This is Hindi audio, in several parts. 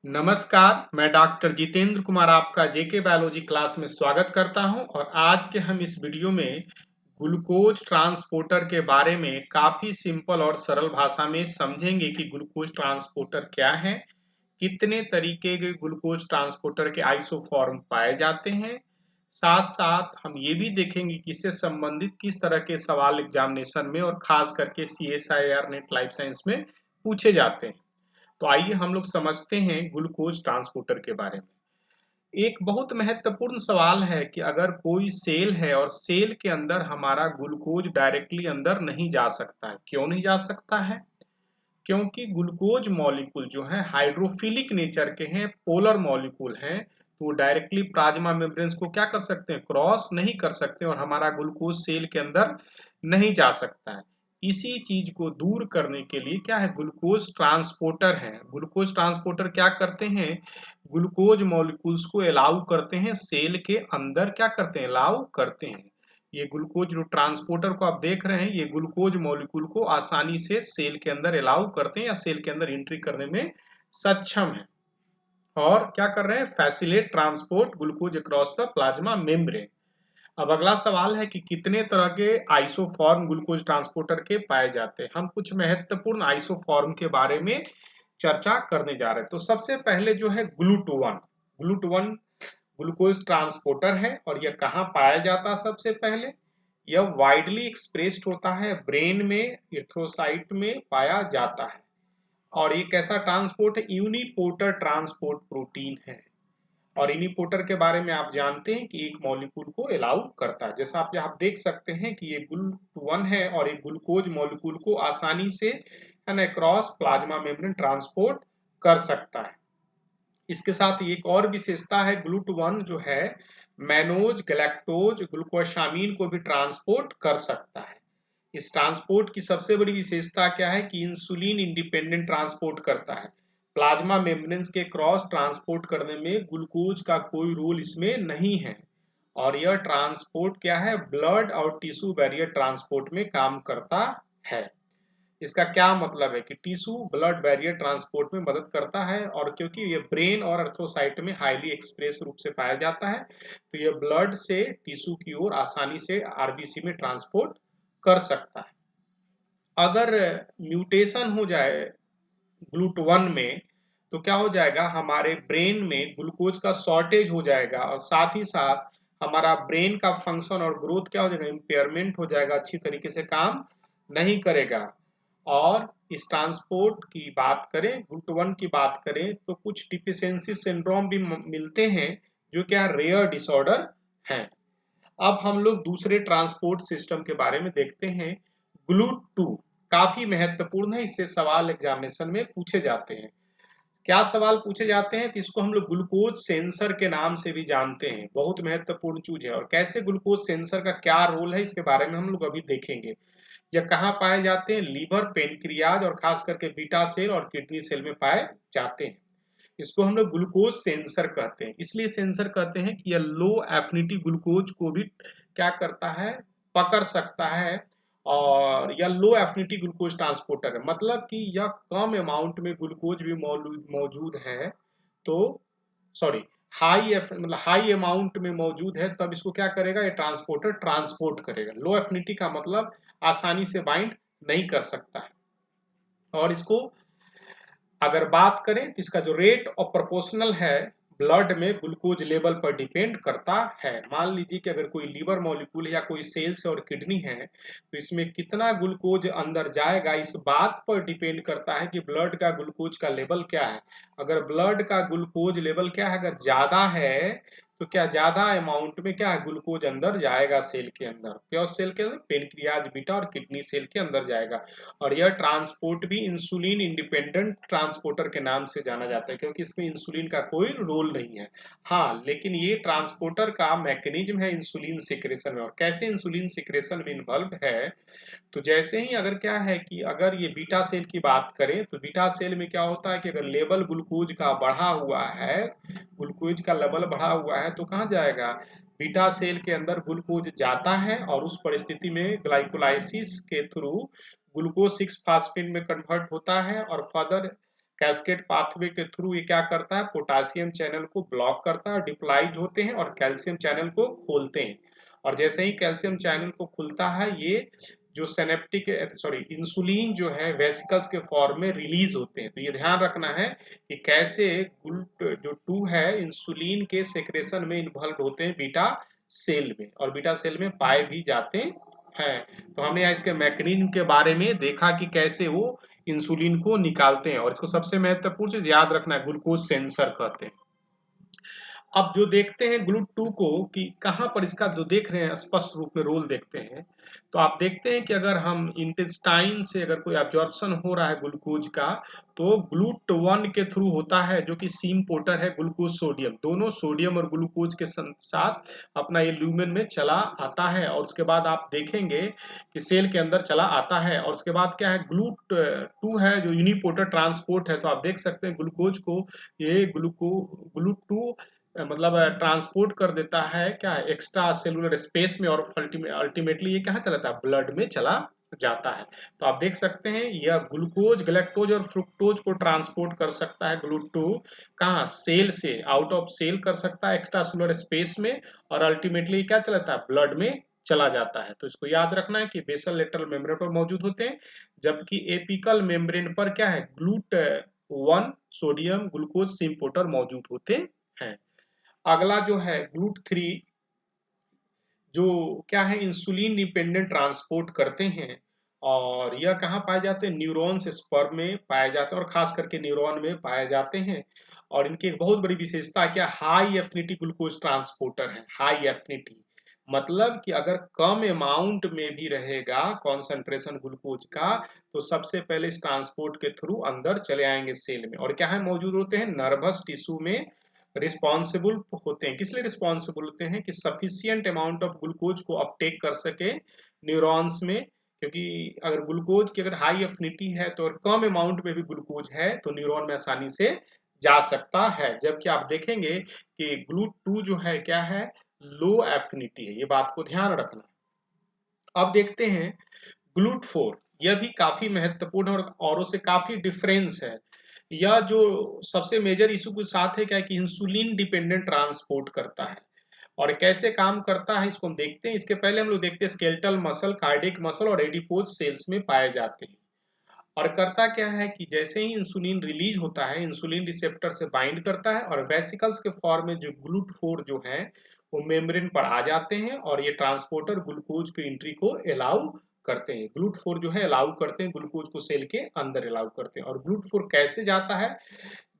नमस्कार, मैं डॉक्टर जितेंद्र कुमार आपका जेके बायोलॉजी क्लास में स्वागत करता हूं और आज के हम इस वीडियो में ग्लूकोज ट्रांसपोर्टर के बारे में काफ़ी सिंपल और सरल भाषा में समझेंगे कि ग्लूकोज ट्रांसपोर्टर क्या है, कितने तरीके के ग्लूकोज ट्रांसपोर्टर के आइसोफॉर्म पाए जाते हैं। साथ-साथ हम ये भी देखेंगे कि इससे संबंधित किस तरह के सवाल एग्जामिनेशन में और खास करके CSIR नेट लाइफ साइंस में पूछे जाते हैं। तो आइए हम लोग समझते हैं ग्लूकोज ट्रांसपोर्टर के बारे में। एक बहुत महत्वपूर्ण सवाल है कि अगर कोई सेल है और सेल के अंदर हमारा ग्लूकोज डायरेक्टली अंदर नहीं जा सकता है। क्यों नहीं जा सकता है? क्योंकि ग्लूकोज मॉलिक्यूल जो है हाइड्रोफिलिक नेचर के हैं, पोलर मॉलिक्यूल हैं, तो वो डायरेक्टली प्लाज्मा मेम्ब्रेन्स को क्या कर सकते हैं, क्रॉस नहीं कर सकते और हमारा ग्लूकोज सेल के अंदर नहीं जा सकता है। इसी चीज को दूर करने के लिए क्या है, ग्लूकोज ट्रांसपोर्टर है। ग्लूकोज ट्रांसपोर्टर क्या करते हैं, ग्लूकोज मॉलिक्यूल्स को अलाउ करते हैं, सेल के अंदर क्या करते हैं, अलाउ करते हैं। ये ग्लूकोज जो ट्रांसपोर्टर को आप देख रहे हैं, ये ग्लूकोज मॉलिक्यूल को आसानी से सेल के अंदर अलाउ करते हैं या सेल के अंदर एंट्री करने में सक्षम है और क्या कर रहे हैं, facilitate transport glucose across the plasma membrane. अब अगला सवाल है कि कितने तरह के आइसोफॉर्म ग्लूकोज ट्रांसपोर्टर के पाए जाते हैं। हम कुछ महत्वपूर्ण आइसोफॉर्म के बारे में चर्चा करने जा रहे हैं। तो सबसे पहले जो है ग्लूट 1। ग्लूट 1 ग्लूकोज ट्रांसपोर्टर है और यह कहाँ पाया जाता है? सबसे पहले यह वाइडली एक्सप्रेस्ड होता है, ब्रेन में इरिथ्रोसाइट में पाया जाता है और एक ऐसा ट्रांसपोर्ट है, यूनिपोर्टर ट्रांसपोर्ट प्रोटीन है। और यूनिपोर्टर के बारे में आप जानते हैं कि एक मॉलिक्यूल को अलाउ करता है। जैसा आप यहाँ देख सकते हैं कि ये GLUT1 है और एक ग्लूकोज मॉलिक्यूल को आसानी से क्रॉस प्लाज्मा मेम्ब्रेन ट्रांसपोर्ट कर सकता है। इसके साथ एक और विशेषता है, GLUT1 जो है मैनोज, गैलेक्टोज, ग्लूकोसामीन को भी ट्रांसपोर्ट कर सकता है। इस ट्रांसपोर्ट की सबसे बड़ी विशेषता क्या है कि इंसुलिन इंडिपेंडेंट ट्रांसपोर्ट करता है। प्लाज्मा मेम्ब्रेन्स के क्रॉस ट्रांसपोर्ट करने में ग्लूकोज का कोई रोल इसमें नहीं है और यह ट्रांसपोर्ट क्या है, ब्लड और टिश्यू बैरियर ट्रांसपोर्ट में काम करता है। इसका क्या मतलब है कि टिश्यू ब्लड बैरियर ट्रांसपोर्ट में मदद करता है और क्योंकि ये ब्रेन और अर्थोसाइट में हाईली एक्सप्रेस रूप से पाया जाता है तो ये ब्लड से टिश्यू की ओर आसानी से आरबीसी में ट्रांसपोर्ट कर सकता है। अगर म्यूटेशन हो जाए GLUT1 में तो क्या हो जाएगा, हमारे ब्रेन में ग्लूकोज का शॉर्टेज हो जाएगा और साथ ही साथ हमारा ब्रेन का फंक्शन और ग्रोथ क्या हो जाएगा, इम्पेयरमेंट हो जाएगा, अच्छी तरीके से काम नहीं करेगा। और इस ट्रांसपोर्ट की बात करें, GLUT1 की बात करें तो कुछ डिफिशियंसी सिंड्रोम भी मिलते हैं जो क्या रेयर डिसऑर्डर हैं। अब हम लोग दूसरे ट्रांसपोर्ट सिस्टम के बारे में देखते हैं। GLUT2 काफी महत्वपूर्ण है, इससे सवाल एग्जामिनेशन में पूछे जाते हैं। क्या सवाल पूछे जाते हैं? तो इसको हम लोग ग्लूकोज सेंसर के नाम से भी जानते हैं, बहुत महत्वपूर्ण चीज है। और कैसे ग्लूकोज सेंसर का क्या रोल है इसके बारे में हम लोग अभी देखेंगे। यह कहाँ पाए जाते हैं? लीवर, पेनक्रियाज और खास करके बीटा सेल और किडनी सेल में पाए जाते हैं। इसको हम लोग ग्लूकोज सेंसर कहते हैं। इसलिए सेंसर कहते हैं कि यह लो एफिनिटी ग्लूकोज को भी क्या करता है, पकड़ सकता है और यह लो एफिनिटी ग्लूकोज ट्रांसपोर्टर है, मतलब कि यह कम अमाउंट में ग्लूकोज भी मौजूद है तो सॉरी मतलब हाई अमाउंट में मौजूद है तब इसको क्या करेगा, ये ट्रांसपोर्टर ट्रांसपोर्ट करेगा। लो एफिनिटी का मतलब आसानी से बाइंड नहीं कर सकता है। और इसको अगर बात करें तो इसका जो रेट और प्रोपोर्शनल है ब्लड में ग्लूकोज लेवल पर डिपेंड करता है। मान लीजिए कि अगर कोई लीवर मॉलिक्यूल या कोई सेल्स और किडनी है तो इसमें कितना ग्लूकोज अंदर जाएगा इस बात पर डिपेंड करता है कि ब्लड का ग्लूकोज का लेवल क्या है। अगर ब्लड का ग्लूकोज लेवल क्या है, अगर ज्यादा है तो क्या ज्यादा अमाउंट में क्या है, ग्लूकोज अंदर जाएगा सेल के अंदर, प्योर सेल के अंदर, पेनक्रियाज, बीटा और किडनी सेल के अंदर जाएगा। और यह ट्रांसपोर्ट भी इंसुलिन इंडिपेंडेंट ट्रांसपोर्टर के नाम से जाना जाता है क्योंकि इसमें इंसुलिन का कोई रोल नहीं है। हाँ, लेकिन ये ट्रांसपोर्टर का मैकेनिज्म है इंसुलिन सिक्रेशन में। और कैसे इंसुलिन सिक्रेशन में इन्वॉल्व है, तो जैसे ही अगर क्या है कि अगर ये बीटा सेल की बात करें तो बीटा सेल में क्या होता है कि अगर लेवल ग्लूकोज का बढ़ा हुआ है, ग्लूकोज का लेवल बढ़ा हुआ है तो कहाँ जाएगा, बीटा सेल के अंदर ग्लूकोज जाता है और उस परिस्थिति में ग्लाइकोलाइसिस के थ्रू ग्लूकोज 6 फास्फेट में कन्वर्ट होता है और फर्दर कैस्केड पाथवे के थ्रू ये क्या करता है, पोटासियम चैनल को ब्लॉक करता है, डिप्लाइज होते हैं और कैल्शियम चैनल को खोलते हैं। और जैसे ही कैल्शियम चैनल को खुलता है, ये जो सिनेप्टिक इंसुलिन जो है वेसिकल्स के फॉर्म में रिलीज होते हैं। तो ये ध्यान रखना है कि कैसे GLUT जो 2 है इंसुलिन के सेक्रेशन में इन्वॉल्व होते हैं बीटा सेल में, और बीटा सेल में पाए भी जाते हैं। तो हमने यहाँ इसके मैकेनिज्म के बारे में देखा कि कैसे वो इंसुलिन को निकालते हैं, और इसको सबसे महत्वपूर्ण चीज याद रखना है, ग्लूकोज सेंसर कहते हैं। अब जो देखते हैं GLUT2 को कि कहाँ पर इसका जो देख रहे हैं स्पष्ट रूप में रोल देखते हैं, तो आप देखते हैं कि अगर हम इंटेस्टाइन से अगर कोई एब्जॉर्प्शन हो रहा है ग्लूकोज का, तो GLUT1 के थ्रू होता है, जो कि सीम पोर्टर है ग्लूकोज सोडियम, दोनों सोडियम और ग्लूकोज के साथ अपना ये ल्यूमेन में चला आता है, और उसके बाद आप देखेंगे कि सेल के अंदर चला आता है। और उसके बाद क्या है, GLUT2 है जो यूनिपोर्टर ट्रांसपोर्ट है। तो आप देख सकते हैं ग्लूकोज को ये GLUT2 मतलब ट्रांसपोर्ट कर देता है क्या, एक्स्ट्रा सेलुलर स्पेस में, और अल्टीमेटली ये कहाँ चला जाता है, ब्लड में चला जाता है। तो आप देख सकते हैं यह ग्लूकोज, गैलेक्टोज और फ्रुक्टोज को ट्रांसपोर्ट कर सकता है GLUT2, कहाँ, सेल से, आउट ऑफ सेल कर सकता है एक्स्ट्रा सेलुलर स्पेस में, और अल्टीमेटली क्या चला जाता है, ब्लड में चला जाता है। तो इसको याद रखना है कि बेसल लेटरल मेम्ब्रेन पर मौजूद होते हैं, जबकि एपिकल मेम्ब्रेन पर क्या है, GLUT1 सोडियम ग्लूकोज सिम्पोर्टर मौजूद होते हैं। अगला जो है GLUT3, जो क्या है, इंसुलिन डिपेंडेंट ट्रांसपोर्ट करते हैं, और यह कहाँ पाए जाते हैं, न्यूरॉन्स स्पर्म में पाए जाते हैं, और खास करके न्यूरॉन में पाए जाते हैं। और इनकी एक बहुत बड़ी विशेषता क्या, हाई एफिनिटी ग्लूकोज ट्रांसपोर्टर है। हाई एफिनिटी मतलब कि अगर कम अमाउंट में भी रहेगा कॉन्सेंट्रेशन ग्लूकोज का, तो सबसे पहले इस ट्रांसपोर्ट के थ्रू अंदर चले आएंगे सेल में, और क्या है, मौजूद होते हैं नर्वस टिश्यू में, रिस्पॉन्सिबल होते हैं। किस लिए रिस्पॉन्सिबल होते हैं, कि सफिशियंट अमाउंट ऑफ ग्लूकोज को अपटेक कर सके न्यूरॉन्स में, क्योंकि अगर ग्लूकोज की अगर हाई एफिनिटी है तो कम अमाउंट में भी ग्लूकोज है तो न्यूरॉन में आसानी से जा सकता है। जबकि आप देखेंगे कि GLUT2 जो है क्या है, लो एफिनिटी है, ये बात को ध्यान रखना। अब देखते हैं GLUT4, यह भी काफी महत्वपूर्ण और औरों से काफी डिफरेंस है। यह जो सबसे मेजर इशू के साथ है क्या, कि इंसुलिन डिपेंडेंट ट्रांसपोर्ट करता है। और कैसे काम करता है इसको हम देखते हैं। इसके पहले हम लोग देखते हैं स्केलेटल मसल, कार्डियक मसल और एडिपोज सेल्स में पाए जाते हैं। और करता क्या है कि जैसे ही इंसुलिन रिलीज होता है, इंसुलिन रिसेप्टर से बाइंड करता है, और वेसिकल्स के फॉर्म में जो GLUT4 जो है वो मेम्ब्रेन पर आ जाते हैं, और ये ट्रांसपोर्टर ग्लूकोज की एंट्री को अलाउ करते हैं। GLUT4 जो है अलाउ करते हैं ग्लूकोज को, सेल के अंदर अलाउ करते हैं। और GLUT4 कैसे जाता है,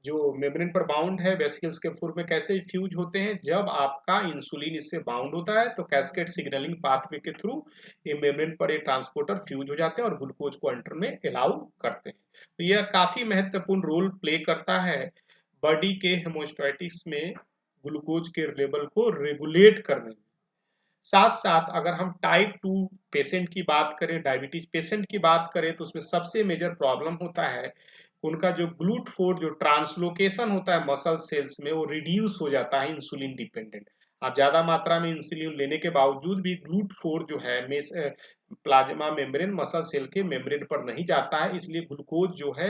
जो मेम्ब्रेन पर बाउंड है वेसिकल्स के फूर में, कैसे फ्यूज होते हैं, जब आपका इंसुलिन इससे बाउंड होता है तो कैस्केड सिग्नलिंग पाथवे के थ्रू ये मेम्ब्रेन पर ये ट्रांसपोर्टर फ्यूज हो जाते हैं और ग्लूकोज को एंटर में अलाउ करते हैं। तो यह काफी महत्वपूर्ण रोल प्ले करता है बॉडी के हेमोस्टेटिक्स में, ग्लूकोज के लेवल को रेगुलेट करने में। साथ साथ अगर हम टाइप 2 पेशेंट की बात करें, डायबिटीज पेशेंट की बात करें, तो उसमें सबसे मेजर प्रॉब्लम होता है उनका जो GLUT4 जो ट्रांसलोकेशन होता है मसल सेल्स में, वो रिड्यूस हो जाता है इंसुलिन डिपेंडेंट। आप ज्यादा मात्रा में इंसुलिन लेने के बावजूद भी GLUT4 जो है प्लाज्मा मेम्ब्रेन मसल सेल के मेम्ब्रेन पर नहीं जाता है, इसलिए ग्लूकोज जो है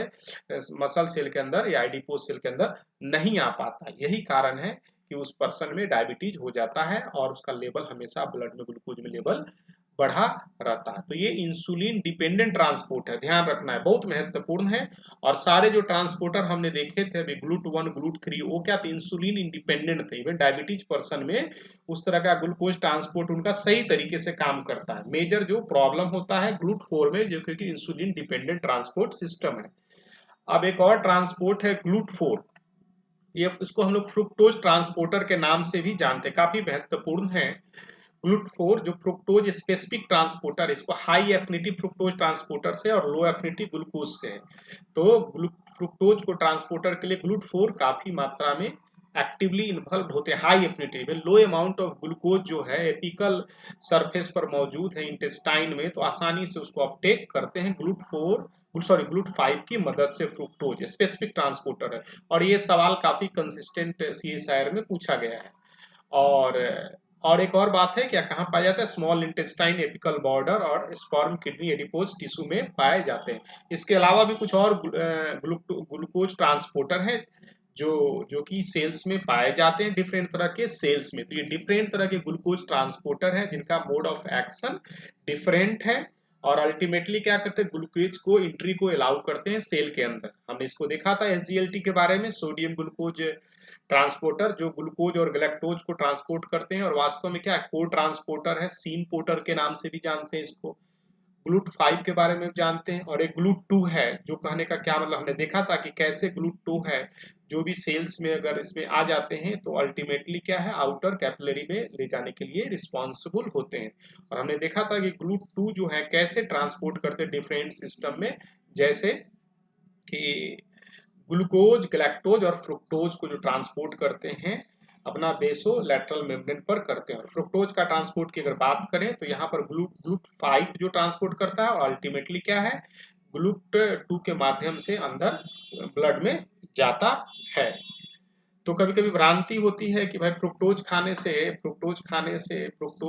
मसल सेल के अंदर या एडिपोज सेल के अंदर नहीं आ पाता। यही कारण है कि उस पर्सन में डायबिटीज हो जाता है और उसका लेवल हमेशा ब्लड में ग्लूकोज में लेवल बढ़ा रहता है। तो ये इंसुलिन डिपेंडेंट ट्रांसपोर्ट है, ध्यान रखना है, बहुत महत्वपूर्ण है। और सारे जो ट्रांसपोर्टर हमने देखे थे अभी GLUT1 GLUT3, वो क्या थे, इंसुलिन इंडिपेंडेंट थे। इवन डायबिटीज पर्सन में उस तरह का ग्लूकोज ट्रांसपोर्ट उनका सही तरीके से काम करता है। मेजर जो प्रॉब्लम होता है GLUT4 में, जो क्योंकि इंसुलिन डिपेंडेंट ट्रांसपोर्ट सिस्टम है। अब एक और ट्रांसपोर्ट है GLUT4, ये इसको हम लोग फ्रुक्टोज ट्रांसपोर्टर के नाम से भी जानते हैं, काफी महत्वपूर्ण है। GLUT4 जो फ्रुक्टोज स्पेसिफिक ट्रांसपोर्टर, इसको हाई एफिनिटी फ्रुक्टोज ट्रांसपोर्टर से और लो एफिनिटी ग्लूकोज से है। तो फ्रुक्टोज को ट्रांसपोर्टर के लिए GLUT4 काफी मात्रा में एक्टिवली इन्वॉल्व होते हैं हाई एफिनिटी में। लो अमाउंट ऑफ ग्लूकोज जो है एपिकल सरफेस पर मौजूद है इंटेस्टाइन में, तो आसानी से उसको अपटेक करते हैं GLUT5 की मदद से। फ्रुक्टोज स्पेसिफिक ट्रांसपोर्टर है, और ये सवाल काफी कंसिस्टेंट CSIR में पूछा गया है। और और एक और बात है, क्या कहाँ पाया जाता है? स्मॉल इंटेस्टाइन, एपिकल बॉर्डर और स्पर्म किडनी एडिपोज टिश्यू में पाए जाते हैं। इसके अलावा भी कुछ और ग्लूकोज ट्रांसपोर्टर है जो जो कि सेल्स में पाए जाते हैं, डिफरेंट तरह के सेल्स में। तो ये डिफरेंट तरह के ग्लूकोज ट्रांसपोर्टर है जिनका मोड ऑफ एक्शन डिफरेंट है और अल्टीमेटली क्या करते हैं, ग्लूकोज को एंट्री को अलाउ करते हैं सेल के अंदर। हमने इसको देखा था एसजीएलटी के बारे में, सोडियम ग्लूकोज ट्रांसपोर्टर जो ग्लूकोज और गैलेक्टोज को ट्रांसपोर्ट करते हैं और वास्तव में क्या है, को ट्रांसपोर्टर है, सीन पोर्टर के नाम से भी जानते हैं इसको। ग्लूट 5 के बारे में जानते हैं और एक ग्लूट 2 है, जो कहने का क्या मतलब, हमने देखा था कि कैसे ग्लूट 2 है जो भी सेल्स में अगर इसमें आ जाते हैं तो अल्टीमेटली क्या है, आउटर कैपिलरी में ले जाने के लिए रिस्पॉन्सिबल होते हैं। और हमने देखा था कि ग्लूट 2 जो है कैसे ट्रांसपोर्ट करते हैं डिफरेंट सिस्टम में, जैसे कि ग्लूकोज, गैलेक्टोज और फ्रुक्टोज को जो ट्रांसपोर्ट करते हैं अपना बेसो लैटरल मेम्ब्रेन पर करते हैं। और फ्रुक्टोज का ट्रांसपोर्ट की अगर बात करें तो यहाँ पर ग्लूट 5 जो ट्रांसपोर्ट करता है और अल्टीमेटली क्या है, ग्लूट 2 के माध्यम से अंदर ब्लड में जाता है। तो कभी कभी भ्रांति होती है कि भाई फ्रुक्टोज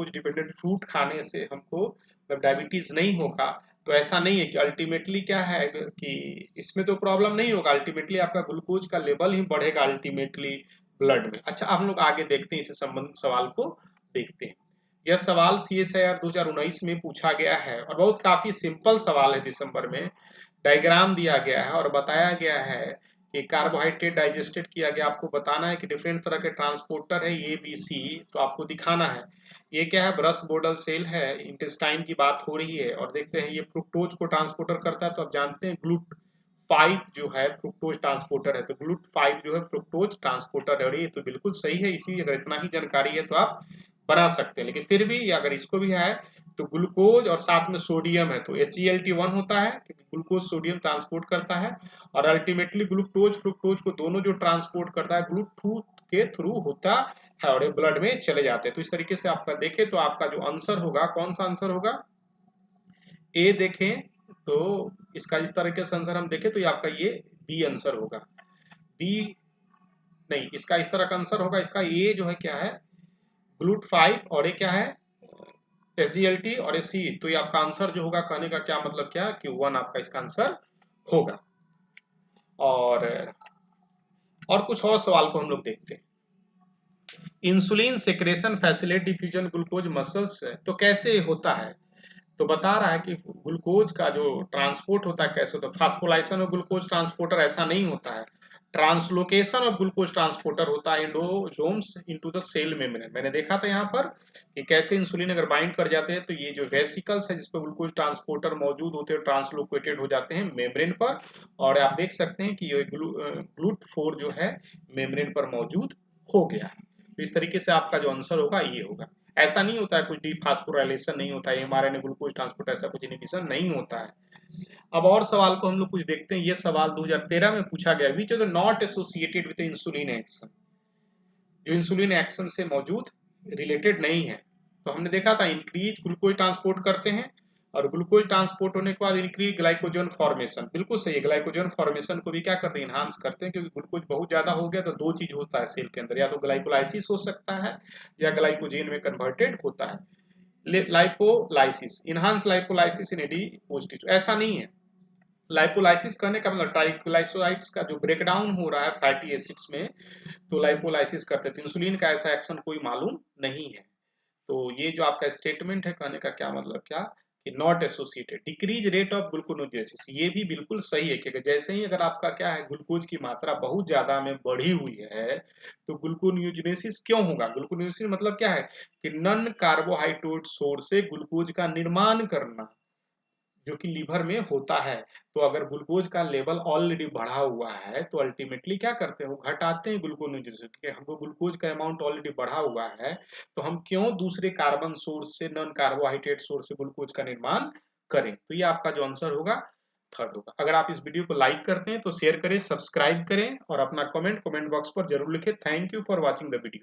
डिपेंडेंट फ्रूट खाने से हमको डायबिटीज नहीं होगा। तो ऐसा नहीं है कि अल्टीमेटली क्या है कि इसमें तो प्रॉब्लम नहीं होगा, अल्टीमेटली आपका ग्लूकोज का लेवल ही बढ़ेगा अल्टीमेटली ब्लड में। अच्छा, हम लोग आगे देखते हैं, इससे संबंधित सवाल को देखते हैं। यह सवाल CSIR 2019 में पूछा गया है और बहुत काफी सिंपल सवाल है। दिसंबर में डायग्राम दिया गया है और बताया गया है कि कार्बोहाइड्रेट डाइजेस्टेड किया गया, आपको बताना है कि डिफरेंट तरह के ट्रांसपोर्टर है ABC, तो आपको दिखाना है ये क्या है, ब्रश बोर्डल सेल है, इंटेस्टाइन की बात हो रही है। और देखते हैं ये फ्रुक्टोज को ट्रांसपोर्टर करता है, तो आप जानते हैं ग्लूट 5 जो है फ्रुक्टोज ट्रांसपोर्टर है, तो ग्लूट 5 जो है फ्रुक्टोज ट्रांसपोर्टर है। और ये तो बिल्कुल सही है, इसी अगर इतना ही जानकारी है तो आप बना सकते हैं। लेकिन फिर भी अगर इसको भी है तो ग्लूकोज और साथ में सोडियम है तो SGLT1 होता है, क्योंकि ग्लूकोज सोडियम ट्रांसपोर्ट करता है। और अल्टीमेटली ग्लूकोज फ्रुक्टोज को दोनों जो ट्रांसपोर्ट करता है ग्लूट 2 के थ्रू होता है और ये ब्लड में चले जाते हैं। तो इस तरीके से आपका देखें तो आपका जो आंसर होगा, कौन सा आंसर होगा, ए देखें तो इसका इस तरीके से आंसर हम देखें तो ये आपका ये बी आंसर होगा। बी नहीं, इसका इस तरह का आंसर होगा, इसका ये जो है क्या है, ग्लूट 5 और ये क्या है, SGLT और सी। तो ये आपका आंसर जो होगा, कहने का क्या मतलब क्या, कि 1 आपका इसका आंसर होगा। और कुछ और सवाल को हम लोग देखते हैं। Insulin secretion facility diffusion glucose muscles तो कैसे होता है, तो बता रहा है कि ग्लूकोज का जो ट्रांसपोर्ट होता है कैसे होता है। फास्फोलाइजेशन ऑफ ग्लूकोज ट्रांसपोर्टर ऐसा नहीं होता है, ट्रांसलोकेशन ऑफ ग्लूकोज ट्रांसपोर्टर होता है एंडोसोम्स इनटू द सेल मेम्ब्रेन। मैंने देखा था यहाँ पर कि कैसे इंसुलिन अगर बाइंड कर जाते हैं तो ये जो वेसिकल्स है जिसपे ग्लूकोज ट्रांसपोर्टर मौजूद होते हैं ट्रांसलोकेटेड हो जाते हैं मेम्ब्रेन पर। और आप देख सकते हैं कि ये ग्लूट 4 जो है मेम्ब्रेन पर मौजूद हो गया है। तो इस तरीके से आपका जो आंसर होगा ये होगा। ऐसा नहीं होता है कुछ डीफॉस्फोराइलेशन नहीं होता है, mRNA ग्लूकोज ट्रांसपोर्ट ऐसा कुछ इनहिबिशन नहीं होता है। अब और सवाल को हम लोग कुछ देखते हैं। ये सवाल 2013 में पूछा गया, which are not associated with insulin action, जो इंसुलिन एक्शन से मौजूद रिलेटेड नहीं है। तो हमने देखा था इंक्रीज ग्लूकोज ट्रांसपोर्ट करते हैं और ग्लूकोज ट्रांसपोर्ट होने के बाद इंक्रीज ग्लाइकोजन फॉर्मेशन, बिल्कुल सही है, ग्लाइकोजन फॉर्मेशन को भी क्या करते हैं, इनहांस करते हैं। क्योंकि ग्लूकोज बहुत ज्यादा हो गया तो दो चीज होता है सेल के अंदर, या तो ग्लाइकोलाइसिस हो सकता है या ग्लाइकोजेन में कन्वर्टेड होता है। Lipolysis, enhance lipolysis in adipose tissue, ऐसा नहीं है। लाइपोलाइसिस कहने का मतलब ट्राइग्लिसराइड्स का जो ब्रेकडाउन हो रहा है फैटी एसिड्स में, तो लाइपोलाइसिस करते थे। इंसुलिन का ऐसा एक्शन कोई मालूम नहीं है। तो ये जो आपका स्टेटमेंट है, कहने का क्या मतलब क्या, कि not associated. Decrease rate of gluconeogenesis, ये भी बिल्कुल सही है, कि जैसे ही अगर आपका क्या है ग्लूकोज की मात्रा बहुत ज्यादा में बढ़ी हुई है तो ग्लूकोनियोजेनेसिस क्यों होगा। ग्लूकोनियोजेनेसिस मतलब क्या है, कि नॉन कार्बोहाइड्रेट सोर्स से ग्लूकोज का निर्माण करना, जो कि लीवर में होता है। तो अगर ग्लूकोज का लेवल ऑलरेडी बढ़ा हुआ है तो अल्टीमेटली क्या करते हैं, वो घटाते हैं ग्लूकोनियोजेनेसिस, क्योंकि हमको ग्लूकोज का अमाउंट ऑलरेडी बढ़ा हुआ है तो हम क्यों दूसरे कार्बन सोर्स से, नॉन कार्बोहाइड्रेट सोर्स से ग्लूकोज का निर्माण करें। तो ये आपका जो आंसर होगा थर्ड होगा। अगर आप इस वीडियो को लाइक करते हैं तो शेयर करें, सब्सक्राइब करें और अपना कमेंट बॉक्स पर जरूर लिखें। Thank you for watching the video.